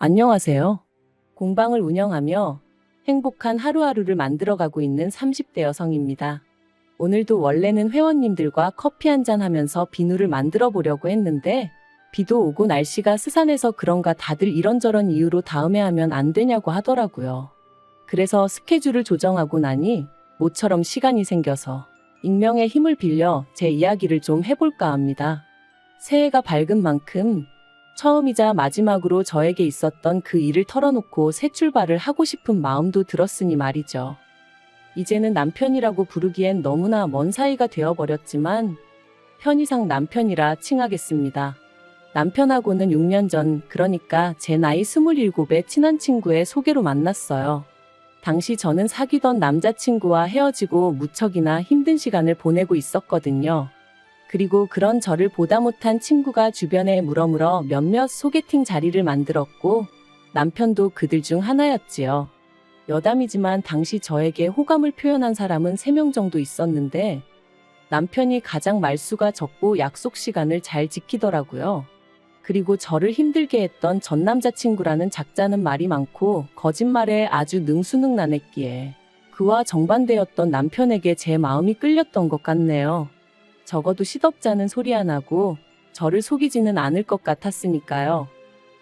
안녕하세요. 공방을 운영하며 행복한 하루하루를 만들어가고 있는 30대 여성입니다. 오늘도 원래는 회원님들과 커피 한잔 하면서 비누를 만들어 보려고 했는데 비도 오고 날씨가 스산해서 그런가 다들 이런저런 이유로 다음에 하면 안 되냐고 하더라고요. 그래서 스케줄을 조정하고 나니 모처럼 시간이 생겨서 익명의 힘을 빌려 제 이야기를 좀 해볼까 합니다. 새해가 밝은 만큼 처음이자 마지막으로 저에게 있었던 그 일을 털어놓고 새 출발을 하고 싶은 마음도 들었으니 말이죠. 이제는 남편이라고 부르기엔 너무나 먼 사이가 되어버렸지만 편의상 남편이라 칭하겠습니다. 남편하고는 6년 전, 그러니까 제 나이 27의 친한 친구의 소개로 만났어요. 당시 저는 사귀던 남자친구와 헤어지고 무척이나 힘든 시간을 보내고 있었거든요. 그리고 그런 저를 보다 못한 친구가 주변에 물어물어 몇몇 소개팅 자리를 만들었고 남편도 그들 중 하나였지요. 여담이지만 당시 저에게 호감을 표현한 사람은 3명 정도 있었는데 남편이 가장 말수가 적고 약속 시간을 잘 지키더라고요. 그리고 저를 힘들게 했던 전 남자친구라는 작자는 말이 많고 거짓말에 아주 능수능란했기에 그와 정반대였던 남편에게 제 마음이 끌렸던 것 같네요. 적어도 시덥잖은 소리 안 하고 저를 속이지는 않을 것 같았으니까요.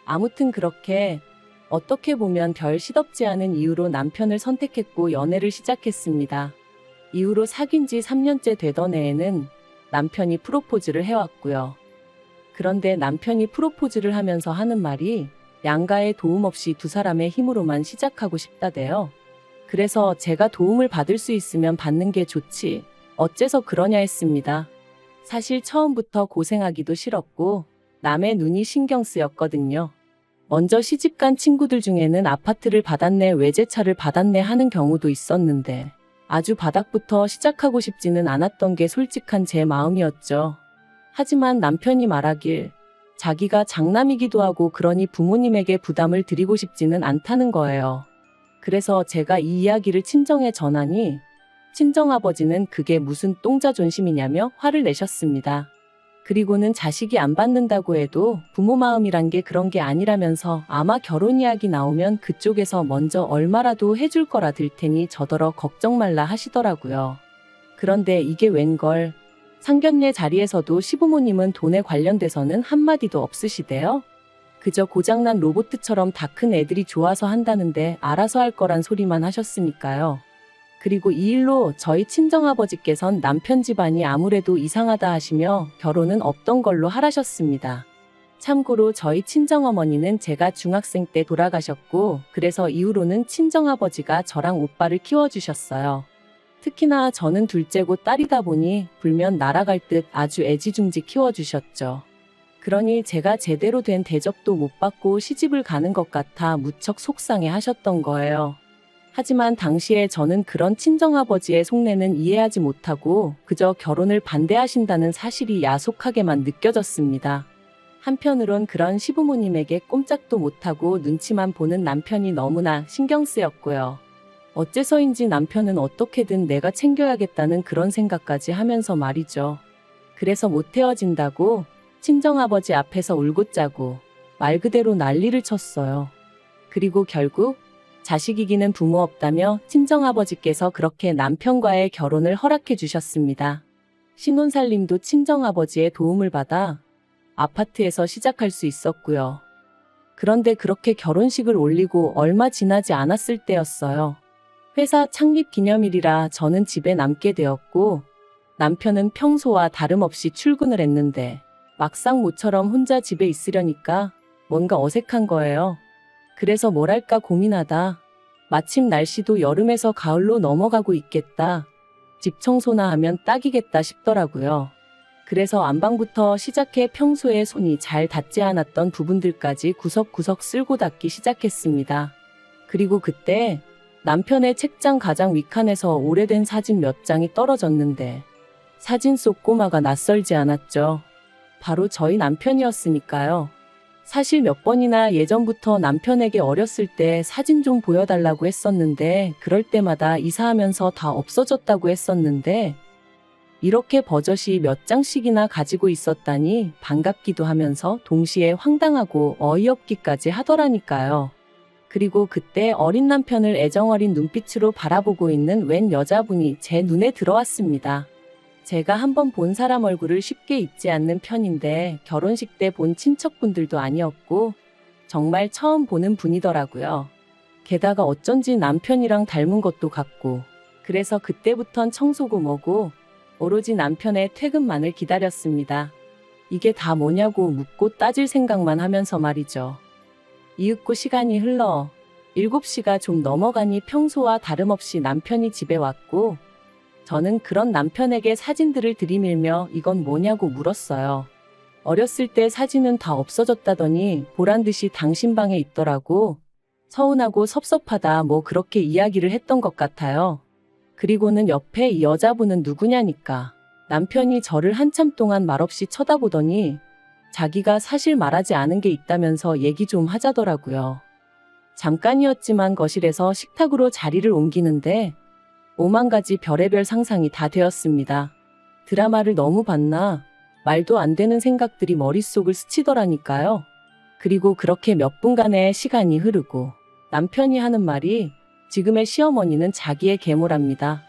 아무튼 그렇게 어떻게 보면 별 시덥지 않은 이유로 남편을 선택했고 연애를 시작했습니다. 이후로 사귄 지 3년째 되던 해에는 남편이 프로포즈를 해왔고요. 그런데 남편이 프로포즈를 하면서 하는 말이 양가의 도움 없이 두 사람의 힘으로만 시작하고 싶다대요. 그래서 제가 도움을 받을 수 있으면 받는 게 좋지. 어째서 그러냐 했습니다. 사실 처음부터 고생하기도 싫었고 남의 눈이 신경 쓰였거든요. 먼저 시집간 친구들 중에는 아파트를 받았네, 외제차를 받았네 하는 경우도 있었는데 아주 바닥부터 시작하고 싶지는 않았던 게 솔직한 제 마음이었죠. 하지만 남편이 말하길 자기가 장남이기도 하고 그러니 부모님에게 부담을 드리고 싶지는 않다는 거예요. 그래서 제가 이 이야기를 친정에 전하니 친정아버지는 그게 무슨 똥자존심이냐며 화를 내셨습니다. 그리고는 자식이 안 받는다고 해도 부모 마음이란 게 그런 게 아니라면서 아마 결혼 이야기 나오면 그쪽에서 먼저 얼마라도 해줄 거라 들 테니 저더러 걱정 말라 하시더라고요. 그런데 이게 웬걸, 상견례 자리에서도 시부모님은 돈에 관련돼서는 한마디도 없으시대요. 그저 고장난 로봇처럼 다 큰 애들이 좋아서 한다는데 알아서 할 거란 소리만 하셨으니까요. 그리고 이 일로 저희 친정아버지께선 남편 집안이 아무래도 이상하다 하시며 결혼은 없던 걸로 하라셨습니다. 참고로 저희 친정어머니는 제가 중학생 때 돌아가셨고 그래서 이후로는 친정아버지가 저랑 오빠를 키워주셨어요. 특히나 저는 둘째고 딸이다 보니 불면 날아갈 듯 아주 애지중지 키워주셨죠. 그러니 제가 제대로 된 대접도 못 받고 시집을 가는 것 같아 무척 속상해 하셨던 거예요. 하지만 당시에 저는 그런 친정아버지의 속내는 이해하지 못하고 그저 결혼을 반대하신다는 사실이 야속하게만 느껴졌습니다. 한편으론 그런 시부모님에게 꼼짝도 못하고 눈치만 보는 남편이 너무나 신경 쓰였고요. 어째서인지 남편은 어떻게든 내가 챙겨야겠다는 그런 생각까지 하면서 말이죠. 그래서 못 헤어진다고 친정아버지 앞에서 울고 짜고 말 그대로 난리를 쳤어요. 그리고 결국 자식이기는 부모 없다며 친정아버지께서 그렇게 남편과의 결혼을 허락해 주셨습니다. 신혼살림도 친정아버지의 도움을 받아 아파트에서 시작할 수 있었고요. 그런데 그렇게 결혼식을 올리고 얼마 지나지 않았을 때였어요. 회사 창립 기념일이라 저는 집에 남게 되었고 남편은 평소와 다름없이 출근을 했는데 막상 모처럼 혼자 집에 있으려니까 뭔가 어색한 거예요. 그래서 뭘 할까 고민하다 마침 날씨도 여름에서 가을로 넘어가고 있겠다. 집 청소나 하면 딱이겠다 싶더라고요. 그래서 안방부터 시작해 평소에 손이 잘 닿지 않았던 부분들까지 구석구석 쓸고 닦기 시작했습니다. 그리고 그때 남편의 책장 가장 윗칸에서 오래된 사진 몇 장이 떨어졌는데 사진 속 꼬마가 낯설지 않았죠. 바로 저희 남편이었으니까요. 사실 몇 번이나 예전부터 남편에게 어렸을 때 사진 좀 보여달라고 했었는데 그럴 때마다 이사하면서 다 없어졌다고 했었는데 이렇게 버젓이 몇 장씩이나 가지고 있었다니 반갑기도 하면서 동시에 황당하고 어이없기까지 하더라니까요. 그리고 그때 어린 남편을 애정어린 눈빛으로 바라보고 있는 웬 여자분이 제 눈에 들어왔습니다. 제가 한번 본 사람 얼굴을 쉽게 잊지 않는 편인데 결혼식 때 본 친척분들도 아니었고 정말 처음 보는 분이더라고요. 게다가 어쩐지 남편이랑 닮은 것도 같고 그래서 그때부턴 청소고 뭐고 오로지 남편의 퇴근만을 기다렸습니다. 이게 다 뭐냐고 묻고 따질 생각만 하면서 말이죠. 이윽고 시간이 흘러 7시가 좀 넘어가니 평소와 다름없이 남편이 집에 왔고 저는 그런 남편에게 사진들을 들이밀며 이건 뭐냐고 물었어요. 어렸을 때 사진은 다 없어졌다더니 보란듯이 당신 방에 있더라고. 서운하고 섭섭하다 뭐 그렇게 이야기를 했던 것 같아요. 그리고는 옆에 이 여자분은 누구냐니까. 남편이 저를 한참 동안 말없이 쳐다보더니 자기가 사실 말하지 않은 게 있다면서 얘기 좀 하자더라고요. 잠깐이었지만 거실에서 식탁으로 자리를 옮기는데 오만 가지 별의별 상상이 다 되었습니다. 드라마를 너무 봤나? 말도 안 되는 생각들이 머릿속을 스치더라니까요. 그리고 그렇게 몇 분간의 시간이 흐르고 남편이 하는 말이 지금의 시어머니는 자기의 계모랍니다.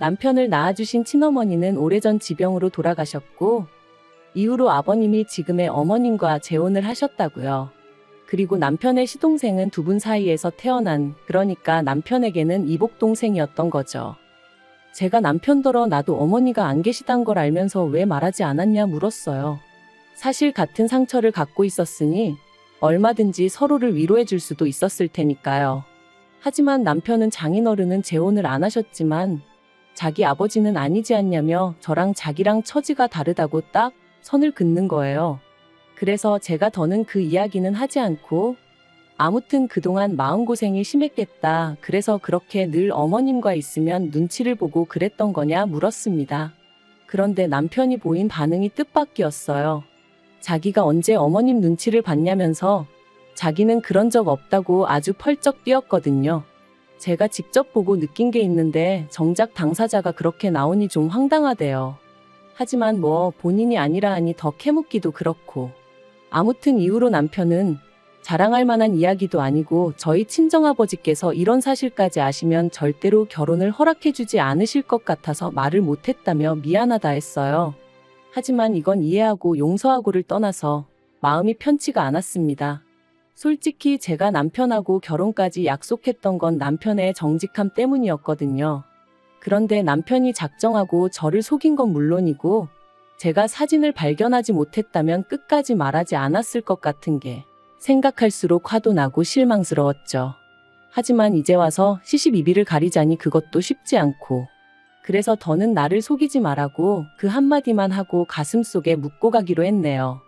남편을 낳아주신 친어머니는 오래전 지병으로 돌아가셨고 이후로 아버님이 지금의 어머님과 재혼을 하셨다고요. 그리고 남편의 시동생은 두 분 사이에서 태어난 그러니까 남편에게는 이복동생이었던 거죠. 제가 남편더러 나도 어머니가 안 계시단 걸 알면서 왜 말하지 않았냐 물었어요. 사실 같은 상처를 갖고 있었으니 얼마든지 서로를 위로해 줄 수도 있었을 테니까요. 하지만 남편은 장인어른은 재혼을 안 하셨지만 자기 아버지는 아니지 않냐며 저랑 자기랑 처지가 다르다고 딱 선을 긋는 거예요. 그래서 제가 더는 그 이야기는 하지 않고 아무튼 그동안 마음고생이 심했겠다. 그래서 그렇게 늘 어머님과 있으면 눈치를 보고 그랬던 거냐 물었습니다. 그런데 남편이 보인 반응이 뜻밖이었어요. 자기가 언제 어머님 눈치를 봤냐면서 자기는 그런 적 없다고 아주 펄쩍 뛰었거든요. 제가 직접 보고 느낀 게 있는데 정작 당사자가 그렇게 나오니 좀 황당하대요. 하지만 뭐 본인이 아니라 하니 더 캐묻기도 그렇고. 아무튼 이후로 남편은 자랑할 만한 이야기도 아니고 저희 친정아버지께서 이런 사실까지 아시면 절대로 결혼을 허락해주지 않으실 것 같아서 말을 못했다며 미안하다 했어요. 하지만 이건 이해하고 용서하고를 떠나서 마음이 편치가 않았습니다. 솔직히 제가 남편하고 결혼까지 약속했던 건 남편의 정직함 때문이었거든요. 그런데 남편이 작정하고 저를 속인 건 물론이고 제가 사진을 발견하지 못했다면 끝까지 말하지 않았을 것 같은 게 생각할수록 화도 나고 실망스러웠죠. 하지만 이제 와서 시시비비를 가리자니 그것도 쉽지 않고 그래서 더는 나를 속이지 말라고 그 한마디만 하고 가슴속에 묻고 가기로 했네요.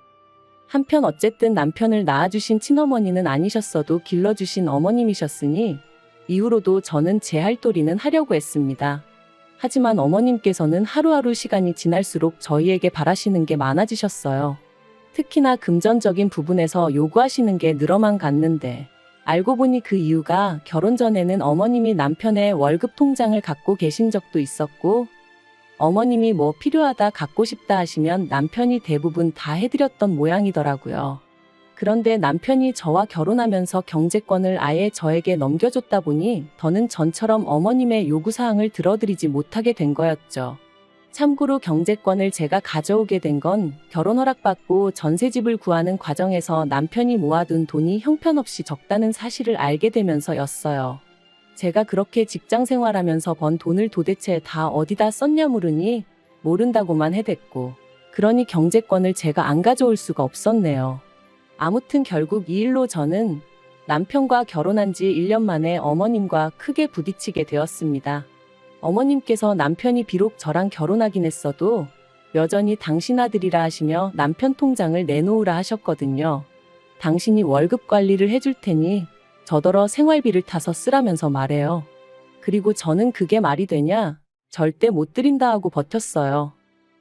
한편 어쨌든 남편을 낳아주신 친어머니는 아니셨어도 길러주신 어머님이셨으니 이후로도 저는 제 할 도리는 하려고 했습니다. 하지만 어머님께서는 하루하루 시간이 지날수록 저희에게 바라시는 게 많아지셨어요. 특히나 금전적인 부분에서 요구하시는 게 늘어만 갔는데 알고 보니 그 이유가 결혼 전에는 어머님이 남편의 월급 통장을 갖고 계신 적도 있었고 어머님이 뭐 필요하다 갖고 싶다 하시면 남편이 대부분 다 해드렸던 모양이더라고요. 그런데 남편이 저와 결혼하면서 경제권을 아예 저에게 넘겨줬다 보니 더는 전처럼 어머님의 요구사항을 들어드리지 못하게 된 거였죠. 참고로 경제권을 제가 가져오게 된 건 결혼 허락받고 전세집을 구하는 과정에서 남편이 모아둔 돈이 형편없이 적다는 사실을 알게 되면서였어요. 제가 그렇게 직장 생활하면서 번 돈을 도대체 다 어디다 썼냐 물으니 모른다고만 해댔고 그러니 경제권을 제가 안 가져올 수가 없었네요. 아무튼 결국 이 일로 저는 남편과 결혼한 지 1년 만에 어머님과 크게 부딪히게 되었습니다. 어머님께서 남편이 비록 저랑 결혼하긴 했어도 여전히 당신 아들이라 하시며 남편 통장을 내놓으라 하셨거든요. 당신이 월급 관리를 해줄 테니 저더러 생활비를 타서 쓰라면서 말해요. 그리고 저는 그게 말이 되냐? 절대 못 드린다 하고 버텼어요.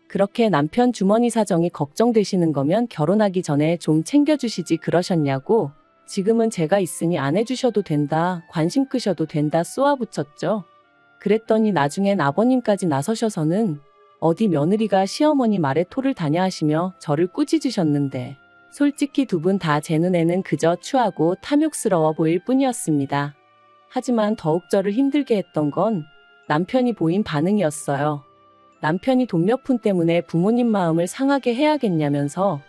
그렇게 남편 주머니 사정이 걱정되시는 거면 결혼하기 전에 좀 챙겨주시지 그러셨냐고 지금은 제가 있으니 안 해주셔도 된다, 관심 끄셔도 된다 쏘아붙였죠. 그랬더니 나중엔 아버님까지 나서셔서는 어디 며느리가 시어머니 말에 토를 다냐 하시며 저를 꾸짖으셨는데 솔직히 두 분 다 제 눈에는 그저 추하고 탐욕스러워 보일 뿐이었습니다. 하지만 더욱 저를 힘들게 했던 건 남편이 보인 반응이었어요. 남편이 돈 몇 푼 때문에 부모님 마음을 상하게 해야겠냐면서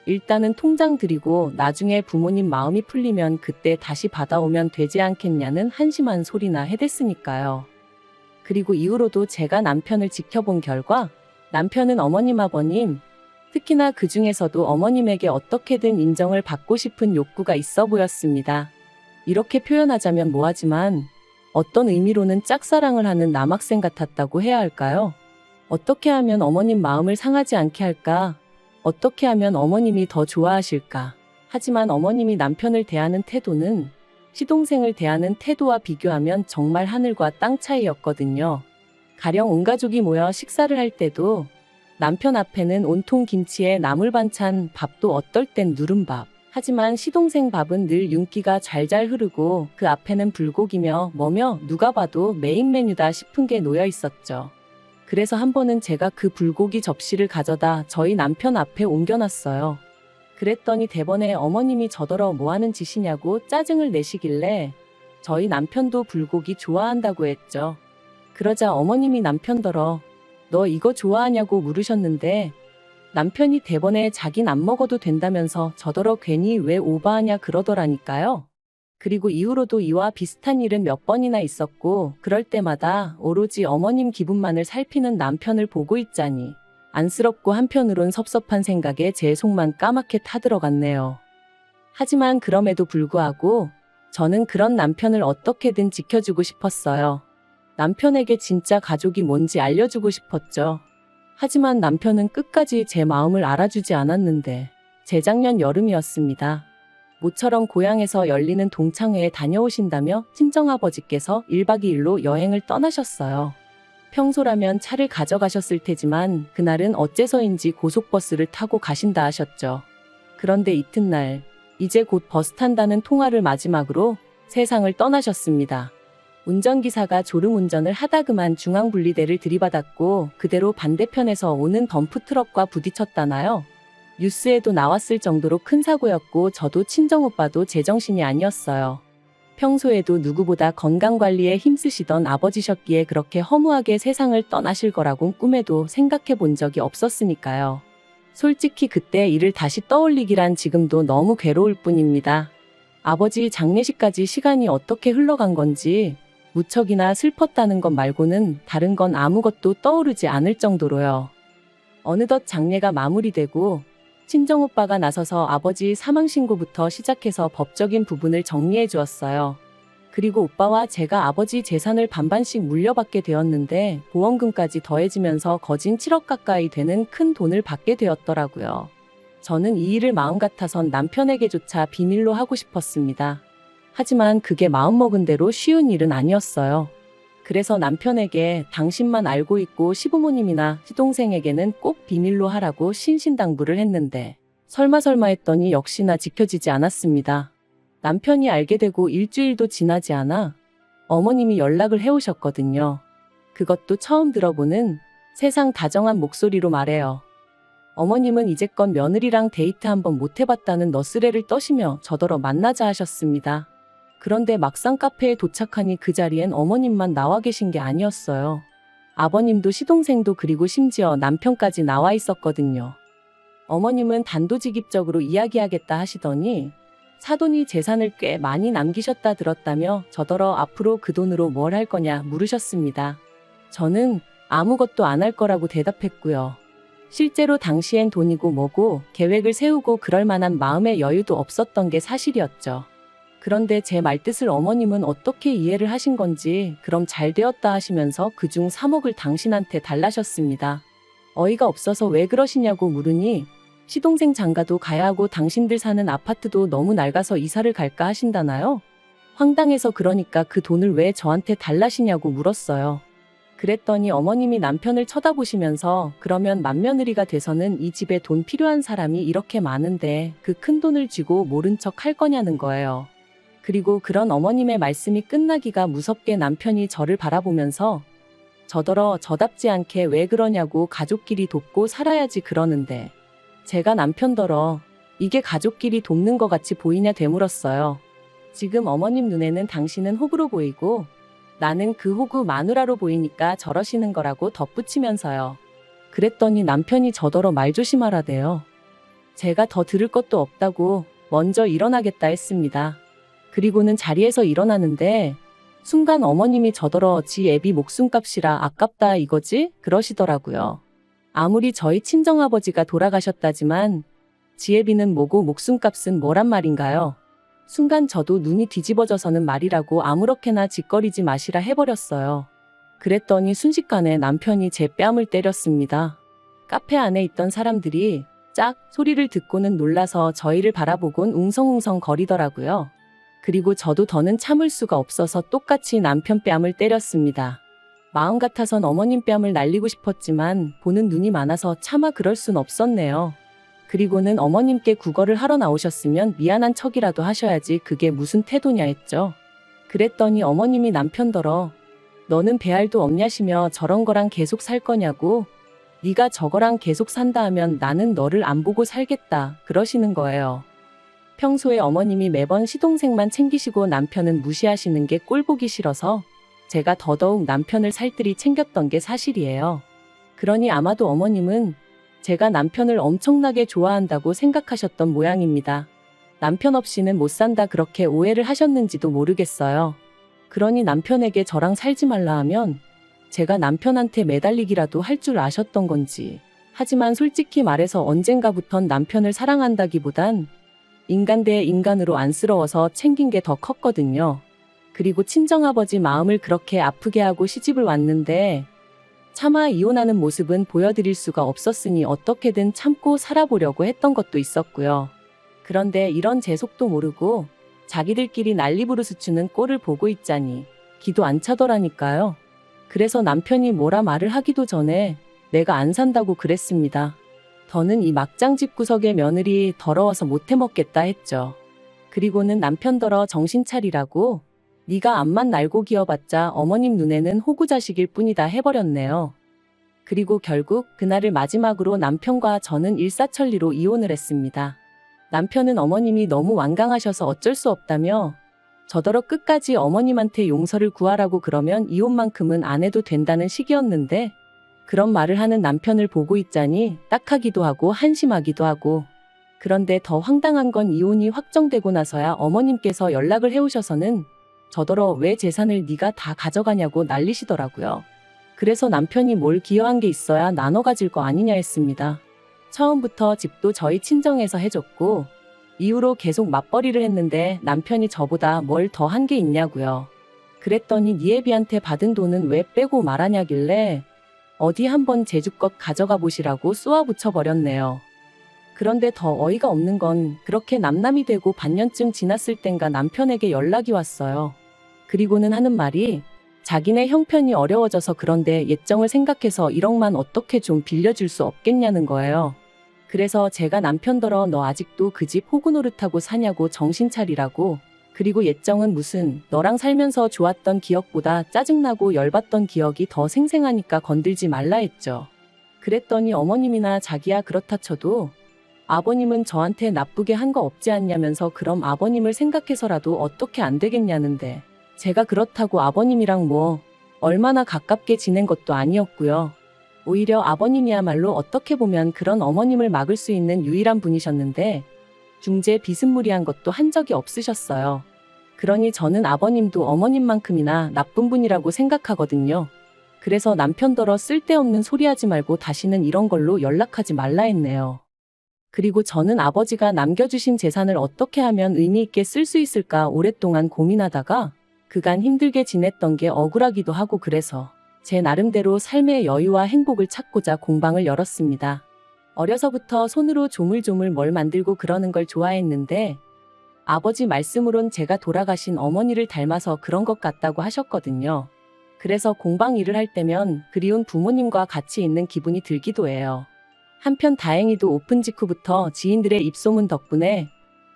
일단은 통장 드리고 나중에 부모님 마음이 풀리면 그때 다시 받아오면 되지 않겠냐는 한심한 소리나 해댔으니까요. 그리고 이후로도 제가 남편을 지켜본 결과 남편은 어머님 아버님, 특히나 그 중에서도 어머님에게 어떻게든 인정을 받고 싶은 욕구가 있어 보였습니다. 이렇게 표현하자면 뭐하지만 어떤 의미로는 짝사랑을 하는 남학생 같았다고 해야 할까요? 어떻게 하면 어머님 마음을 상하지 않게 할까? 어떻게 하면 어머님이 더 좋아하실까? 하지만 어머님이 남편을 대하는 태도는 시동생을 대하는 태도와 비교하면 정말 하늘과 땅 차이였거든요. 가령 온 가족이 모여 식사를 할 때도 남편 앞에는 온통 김치에 나물 반찬, 밥도 어떨 땐 누른밥. 하지만 시동생 밥은 늘 윤기가 잘잘 흐르고 그 앞에는 불고기며 뭐며 누가 봐도 메인 메뉴다 싶은 게 놓여 있었죠. 그래서 한 번은 제가 그 불고기 접시를 가져다 저희 남편 앞에 옮겨놨어요. 그랬더니 대번에 어머님이 저더러 뭐하는 짓이냐고 짜증을 내시길래 저희 남편도 불고기 좋아한다고 했죠. 그러자 어머님이 남편더러 너 이거 좋아하냐고 물으셨는데 남편이 대번에 자긴 안 먹어도 된다면서 저더러 괜히 왜 오바하냐 그러더라니까요. 그리고 이후로도 이와 비슷한 일은 몇 번이나 있었고 그럴 때마다 오로지 어머님 기분만을 살피는 남편을 보고 있자니 안쓰럽고 한편으론 섭섭한 생각에 제 속만 까맣게 타들어갔네요. 하지만 그럼에도 불구하고 저는 그런 남편을 어떻게든 지켜주고 싶었어요. 남편에게 진짜 가족이 뭔지 알려주고 싶었죠. 하지만 남편은 끝까지 제 마음을 알아주지 않았는데 재작년 여름이었습니다. 모처럼 고향에서 열리는 동창회에 다녀오신다며 친정아버지께서 1박 2일로 여행을 떠나셨어요. 평소라면 차를 가져가셨을 테지만 그날은 어째서인지 고속버스를 타고 가신다 하셨죠. 그런데 이튿날 이제 곧 버스 탄다는 통화를 마지막으로 세상을 떠나셨습니다. 운전기사가 졸음운전을 하다 그만 중앙분리대를 들이받았고 그대로 반대편에서 오는 덤프트럭과 부딪혔다나요? 뉴스에도 나왔을 정도로 큰 사고였고 저도 친정오빠도 제정신이 아니었어요. 평소에도 누구보다 건강관리에 힘쓰시던 아버지셨기에 그렇게 허무하게 세상을 떠나실 거라곤 꿈에도 생각해 본 적이 없었으니까요. 솔직히 그때 일을 다시 떠올리기란 지금도 너무 괴로울 뿐입니다. 아버지 장례식까지 시간이 어떻게 흘러간 건지 무척이나 슬펐다는 것 말고는 다른 건 아무것도 떠오르지 않을 정도로요. 어느덧 장례가 마무리되고 친정오빠가 나서서 아버지 사망신고부터 시작해서 법적인 부분을 정리해 주었어요. 그리고 오빠와 제가 아버지 재산을 반반씩 물려받게 되었는데 보험금까지 더해지면서 거진 7억 가까이 되는 큰 돈을 받게 되었더라고요. 저는 이 일을 마음 같아선 남편에게조차 비밀로 하고 싶었습니다. 하지만 그게 마음먹은 대로 쉬운 일은 아니었어요. 그래서 남편에게 당신만 알고 있고 시부모님이나 시동생에게는 꼭 비밀로 하라고 신신당부를 했는데 설마 했더니 역시나 지켜지지 않았습니다. 남편이 알게 되고 일주일도 지나지 않아 어머님이 연락을 해오셨거든요. 그것도 처음 들어보는 세상 다정한 목소리로 말해요. 어머님은 이제껏 며느리랑 데이트 한번 못 해봤다는 너스레를 떠시며 저더러 만나자 하셨습니다. 그런데 막상 카페에 도착하니 그 자리엔 어머님만 나와 계신 게 아니었어요. 아버님도 시동생도 그리고 심지어 남편까지 나와 있었거든요. 어머님은 단도직입적으로 이야기하겠다 하시더니 사돈이 재산을 꽤 많이 남기셨다 들었다며 저더러 앞으로 그 돈으로 뭘 할 거냐 물으셨습니다. 저는 아무것도 안 할 거라고 대답했고요. 실제로 당시엔 돈이고 뭐고 계획을 세우고 그럴 만한 마음의 여유도 없었던 게 사실이었죠. 그런데 제 말뜻을 어머님은 어떻게 이해를 하신 건지 그럼 잘 되었다 하시면서 그중 3억을 당신한테 달라셨습니다. 어이가 없어서 왜 그러시냐고 물으니 시동생 장가도 가야 하고 당신들 사는 아파트도 너무 낡아서 이사를 갈까 하신다나요? 황당해서 그러니까 그 돈을 왜 저한테 달라시냐고 물었어요. 그랬더니 어머님이 남편을 쳐다보시면서 그러면 맏며느리가 돼서는 이 집에 돈 필요한 사람이 이렇게 많은데 그 큰 돈을 쥐고 모른 척 할 거냐는 거예요. 그리고 그런 어머님의 말씀이 끝나기가 무섭게 남편이 저를 바라보면서 저더러 저답지 않게 왜 그러냐고 가족끼리 돕고 살아야지 그러는데 제가 남편더러 이게 가족끼리 돕는 것 같이 보이냐 되물었어요. 지금 어머님 눈에는 당신은 호구로 보이고 나는 그 호구 마누라로 보이니까 저러시는 거라고 덧붙이면서요. 그랬더니 남편이 저더러 말 조심하라대요. 제가 더 들을 것도 없다고 먼저 일어나겠다 했습니다. 그리고는 자리에서 일어나는데 순간 어머님이 저더러 지 애비 목숨값이라 아깝다 이거지? 그러시더라고요. 아무리 저희 친정아버지가 돌아가셨다지만 지 애비는 뭐고 목숨값은 뭐란 말인가요? 순간 저도 눈이 뒤집어져서는 말이라고 아무렇게나 짓거리지 마시라 해버렸어요. 그랬더니 순식간에 남편이 제 뺨을 때렸습니다. 카페 안에 있던 사람들이 짝 소리를 듣고는 놀라서 저희를 바라보곤 웅성웅성 거리더라고요. 그리고 저도 더는 참을 수가 없어서 똑같이 남편 뺨을 때렸습니다. 마음 같아선 어머님 뺨을 날리고 싶었지만 보는 눈이 많아서 차마 그럴 순 없었네요. 그리고는 어머님께 구걸을 하러 나오셨으면 미안한 척이라도 하셔야지 그게 무슨 태도냐 했죠. 그랬더니 어머님이 남편더러 너는 배알도 없냐시며 저런 거랑 계속 살 거냐고 네가 저거랑 계속 산다 하면 나는 너를 안 보고 살겠다 그러시는 거예요. 평소에 어머님이 매번 시동생만 챙기시고 남편은 무시하시는 게 꼴보기 싫어서 제가 더더욱 남편을 살뜰히 챙겼던 게 사실이에요. 그러니 아마도 어머님은 제가 남편을 엄청나게 좋아한다고 생각하셨던 모양입니다. 남편 없이는 못 산다 그렇게 오해를 하셨는지도 모르겠어요. 그러니 남편에게 저랑 살지 말라 하면 제가 남편한테 매달리기라도 할 줄 아셨던 건지. 하지만 솔직히 말해서 언젠가부턴 남편을 사랑한다기보단 인간 대 인간으로 안쓰러워서 챙긴 게 더 컸거든요. 그리고 친정아버지 마음을 그렇게 아프게 하고 시집을 왔는데 차마 이혼하는 모습은 보여드릴 수가 없었으니 어떻게든 참고 살아보려고 했던 것도 있었고요. 그런데 이런 제 속도 모르고 자기들끼리 난리부르스 추는 꼴을 보고 있자니 기도 안 차더라니까요. 그래서 남편이 뭐라 말을 하기도 전에 내가 안 산다고 그랬습니다. 더는 이 막장 집구석의 며느리 더러워서 못 해먹겠다 했죠. 그리고는 남편더러 정신 차리라고 네가 앞만 날고 기어봤자 어머님 눈에는 호구 자식일 뿐이다 해버렸네요. 그리고 결국 그날을 마지막으로 남편과 저는 일사천리로 이혼을 했습니다. 남편은 어머님이 너무 완강하셔서 어쩔 수 없다며 저더러 끝까지 어머님한테 용서를 구하라고 그러면 이혼만큼은 안 해도 된다는 식이었는데 그런 말을 하는 남편을 보고 있자니 딱하기도 하고 한심하기도 하고 그런데 더 황당한 건 이혼이 확정되고 나서야 어머님께서 연락을 해오셔서는 저더러 왜 재산을 네가 다 가져가냐고 난리시더라고요. 그래서 남편이 뭘 기여한 게 있어야 나눠 가질 거 아니냐 했습니다. 처음부터 집도 저희 친정에서 해줬고 이후로 계속 맞벌이를 했는데 남편이 저보다 뭘 더 한 게 있냐고요. 그랬더니 네 애비한테 받은 돈은 왜 빼고 말하냐길래 어디 한번 제주껏 가져가 보시라고 쏘아붙여 버렸네요. 그런데 더 어이가 없는 건 그렇게 남남이 되고 반년쯤 지났을 땐가 남편에게 연락이 왔어요. 그리고는 하는 말이 자기네 형편이 어려워져서 그런데 예정을 생각해서 1억만 어떻게 좀 빌려줄 수 없겠냐는 거예요. 그래서 제가 남편더러 너 아직도 그 집 호구 노릇하고 사냐고 정신 차리라고 그리고 예정은 무슨 너랑 살면서 좋았던 기억보다 짜증나고 열받던 기억이 더 생생하니까 건들지 말라 했죠. 그랬더니 어머님이나 자기야 그렇다 쳐도 아버님은 저한테 나쁘게 한 거 없지 않냐면서 그럼 아버님을 생각해서라도 어떻게 안 되겠냐는데 제가 그렇다고 아버님이랑 뭐 얼마나 가깝게 지낸 것도 아니었고요. 오히려 아버님이야말로 어떻게 보면 그런 어머님을 막을 수 있는 유일한 분이셨는데 중재 비스무리한 것도 한 적이 없으셨어요. 그러니 저는 아버님도 어머님만큼이나 나쁜 분이라고 생각하거든요. 그래서 남편더러 쓸데없는 소리하지 말고 다시는 이런 걸로 연락하지 말라 했네요. 그리고 저는 아버지가 남겨주신 재산을 어떻게 하면 의미 있게 쓸 수 있을까 오랫동안 고민하다가 그간 힘들게 지냈던 게 억울하기도 하고 그래서 제 나름대로 삶의 여유와 행복을 찾고자 공방을 열었습니다. 어려서부터 손으로 조물조물 뭘 만들고 그러는 걸 좋아했는데 아버지 말씀으론 제가 돌아가신 어머니를 닮아서 그런 것 같다고 하셨거든요. 그래서 공방 일을 할 때면 그리운 부모님과 같이 있는 기분이 들기도 해요. 한편 다행히도 오픈 직후부터 지인들의 입소문 덕분에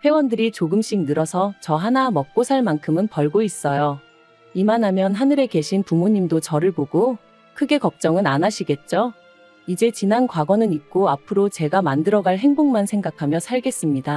회원들이 조금씩 늘어서 저 하나 먹고 살 만큼은 벌고 있어요. 이만하면 하늘에 계신 부모님도 저를 보고 크게 걱정은 안 하시겠죠? 이제 지난 과거는 잊고 앞으로 제가 만들어갈 행복만 생각하며 살겠습니다.